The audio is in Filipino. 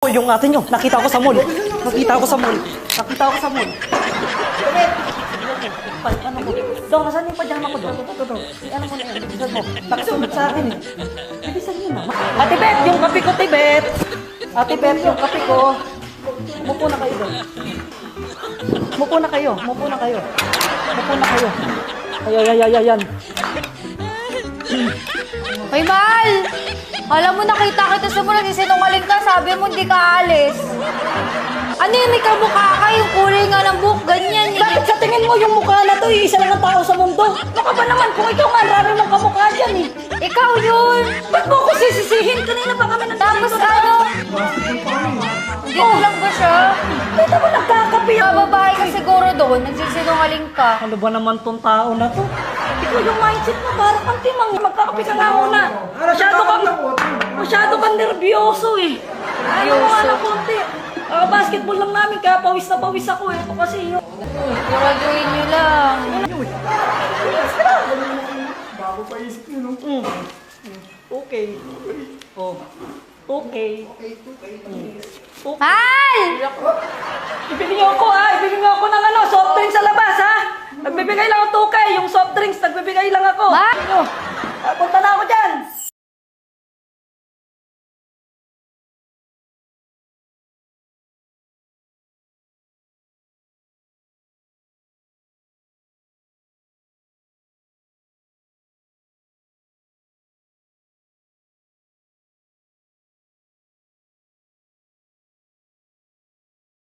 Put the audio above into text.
Yung atin yun, nakita ko sa mall. Nakita ko sa mall. Nakita ko sa mall. Ano mo? Dong, nasaan yung pajama ko, Dong? Ito. Ano mo na yan? Bilisan mo. Nakasunod sa akin eh. Bilisan nyo na. Ate Bet, yung kape ko, Tibet. Ate Bet, yung kape ko. Mupo na kayo, Dong. Mupo na kayo. Mupo na kayo. Mupo na kayo. Ayan. Hoy, Mal! Alam mo, nakita kita sa mula, sinungaling ka, sabi mo hindi ka alis. Ano yung may kamukha ka, yung kulay nga ng buhok, ganyan eh. Bakit sa tingin mo yung mukha na to, isa lang ang tao sa mundo? Baka ba naman kung ikaw nga, raro ng kamukha dyan eh. Ikaw yun! Ba't mo ako sisisihin? Kanina pa kami Tapos ano? Dito lang ba siya? Dito mo nagkakapi ako. Bababae ka siguro doon, nagsisinungaling ka. Ano ba naman tong tao na to? Ikaw yung mindset mo, parang kang timang. Magkakapi ka nga muna. Masyado kang nervyoso eh. Ano mo nga ng konti? Basketball lang namin, kaya pawis na pawis ako eh. Ito kasi yun. Siguraduhin niyo lang. Bago pa isip nyo, no? Okay. Oh. Okay. Mal! Ibili niyo ako ha. Ibili niyo ako ng soft drinks sa labas ha. Nagbibigay lang ang tukay. Yung soft drinks, nagbibigay